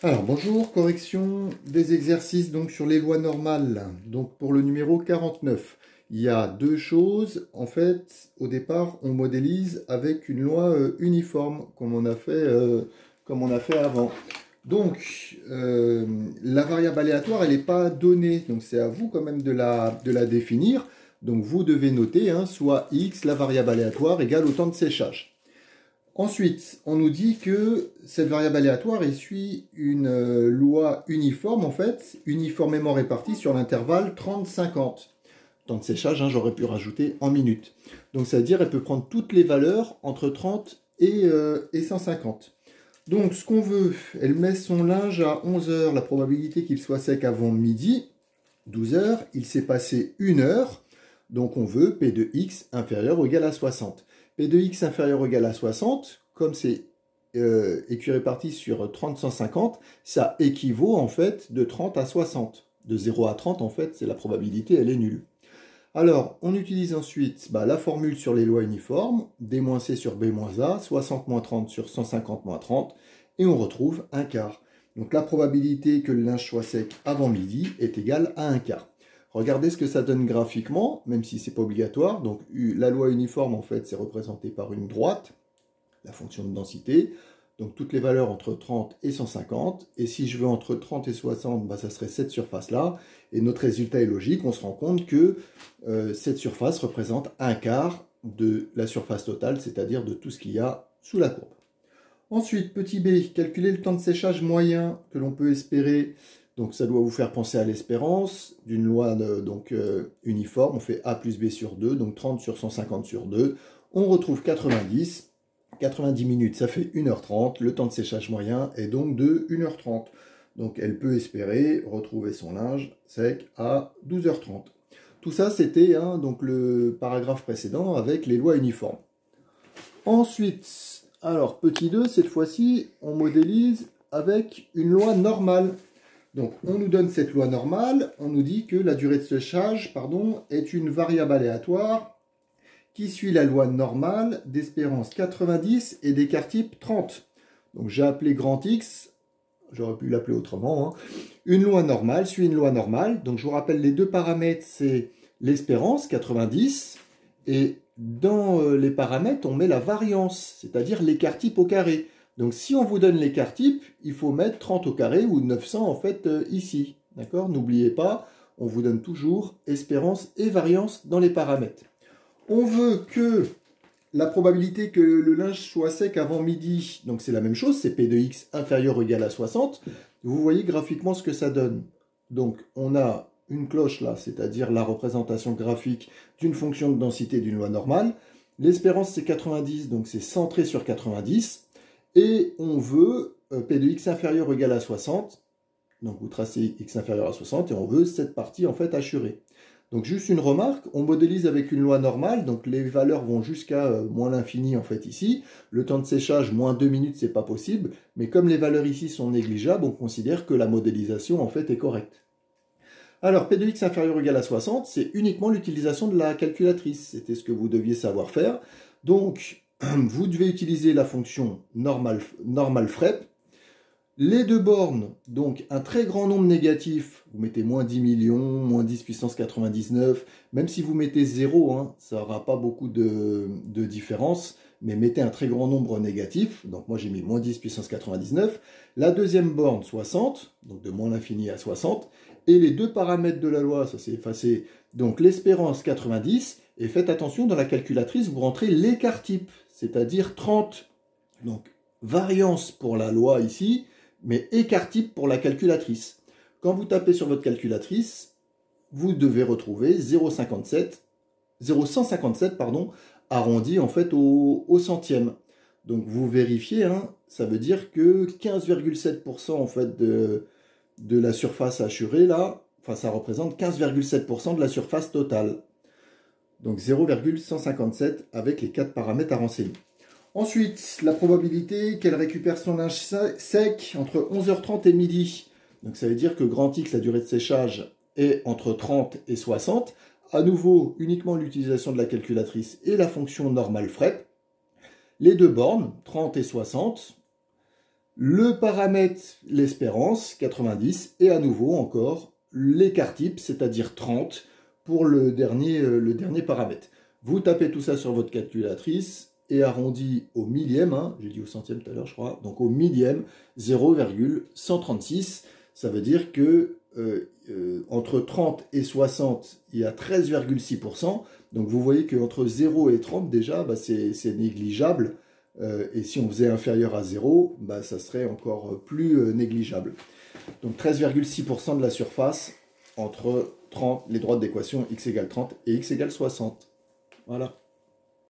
Alors bonjour, correction des exercices donc sur les lois normales. Donc pour le numéro 49, il y a deux choses. En fait, au départ, on modélise avec une loi uniforme, comme on a fait avant. Donc la variable aléatoire, elle n'est pas donnée, donc c'est à vous quand même de la définir. Donc vous devez noter soit x, la variable aléatoire, égale au temps de séchage. Ensuite, on nous dit que cette variable aléatoire suit une loi uniforme, en fait, uniformément répartie sur l'intervalle 30-50. Temps de séchage, j'aurais pu rajouter en minutes. Donc, c'est-à-dire elle peut prendre toutes les valeurs entre 30 et 150. Donc, ce qu'on veut, elle met son linge à 11 heures, la probabilité qu'il soit sec avant midi. 12 heures, il s'est passé 1 heure. Donc, on veut P de x inférieur ou égal à 60. P de x inférieur ou égal à 60, comme c'est écu réparti sur 30-150, ça équivaut en fait de 30 à 60. De 0 à 30, en fait, c'est la probabilité, elle est nulle. Alors, on utilise ensuite la formule sur les lois uniformes, D-C sur B-A, 60-30 sur 150-30, et on retrouve un quart. Donc la probabilité que le linge soit sec avant midi est égale à un quart. Regardez ce que ça donne graphiquement, même si ce n'est pas obligatoire. Donc la loi uniforme, en fait, c'est représenté par une droite, la fonction de densité. Donc toutes les valeurs entre 30 et 150. Et si je veux entre 30 et 60, ça serait cette surface-là. Et notre résultat est logique. On se rend compte que cette surface représente un quart de la surface totale, c'est-à-dire de tout ce qu'il y a sous la courbe. Ensuite, petit b, calculer le temps de séchage moyen que l'on peut espérer. Donc ça doit vous faire penser à l'espérance d'une loi uniforme. On fait A plus B sur 2, donc 30 sur 150 sur 2. On retrouve 90. 90 minutes, ça fait 1h30. Le temps de séchage moyen est donc de 1h30. Donc elle peut espérer retrouver son linge sec à 12h30. Tout ça, c'était donc le paragraphe précédent avec les lois uniformes. Ensuite, alors petit 2, cette fois-ci, on modélise avec une loi normale. Donc on nous donne cette loi normale, on nous dit que la durée de séchage est une variable aléatoire qui suit la loi normale d'espérance 90 et d'écart type 30. Donc j'ai appelé grand X, j'aurais pu l'appeler autrement. Une loi normale suit une loi normale. Donc je vous rappelle, les deux paramètres, c'est l'espérance 90 et dans les paramètres, on met la variance, c'est-à-dire l'écart type au carré. Donc si on vous donne l'écart type, il faut mettre 30 au carré ou 900 en fait ici. D'accord? N'oubliez pas, on vous donne toujours espérance et variance dans les paramètres. On veut que la probabilité que le linge soit sec avant midi, donc c'est la même chose, c'est P de x inférieur ou égal à 60. Vous voyez graphiquement ce que ça donne. Donc on a une cloche là, c'est-à-dire la représentation graphique d'une fonction de densité d'une loi normale. L'espérance c'est 90, donc c'est centré sur 90. Et on veut P de x inférieur ou égal à 60. Donc vous tracez x inférieur à 60 et on veut cette partie en fait assurée. Donc juste une remarque, on modélise avec une loi normale, donc les valeurs vont jusqu'à moins l'infini en fait ici. Le temps de séchage, moins 2 minutes, c'est pas possible. Mais comme les valeurs ici sont négligeables, on considère que la modélisation en fait est correcte. Alors, P de x inférieur ou égal à 60, c'est uniquement l'utilisation de la calculatrice. C'était ce que vous deviez savoir faire. Donc, vous devez utiliser la fonction normale FREP. Les deux bornes, donc un très grand nombre négatif, vous mettez moins 10 millions, moins 10 puissance 99, même si vous mettez 0, ça n'aura pas beaucoup de différence, mais mettez un très grand nombre négatif, donc moi j'ai mis moins 10 puissance 99, la deuxième borne 60, donc de moins l'infini à 60, et les deux paramètres de la loi, ça s'est effacé, donc l'espérance 90, et faites attention, dans la calculatrice, vous rentrez l'écart type, c'est-à-dire 30, donc variance pour la loi ici, mais écart type pour la calculatrice. Quand vous tapez sur votre calculatrice, vous devez retrouver 0,157 arrondi en fait au centième. Donc vous vérifiez, ça veut dire que 15,7% en fait de la surface assurée là, ça représente 15,7% de la surface totale. Donc 0,157 avec les 4 paramètres à renseigner. Ensuite, la probabilité qu'elle récupère son linge sec entre 11h30 et midi. Donc ça veut dire que grand X, la durée de séchage, est entre 30 et 60. À nouveau, uniquement l'utilisation de la calculatrice et la fonction normale FREP. Les deux bornes, 30 et 60. Le paramètre, l'espérance, 90, et à nouveau encore l'écart type, c'est-à-dire 30, pour le dernier paramètre. Vous tapez tout ça sur votre calculatrice et arrondi au millième, hein, j'ai dit au centième tout à l'heure je crois, donc au millième, 0,136, ça veut dire que entre 30 et 60, il y a 13,6%, donc vous voyez qu'entre 0 et 30 déjà, bah, c'est négligeable, et si on faisait inférieur à 0, bah, ça serait encore plus négligeable. Donc 13,6% de la surface entre 30, les droites d'équation x égale 30 et x égale 60. Voilà.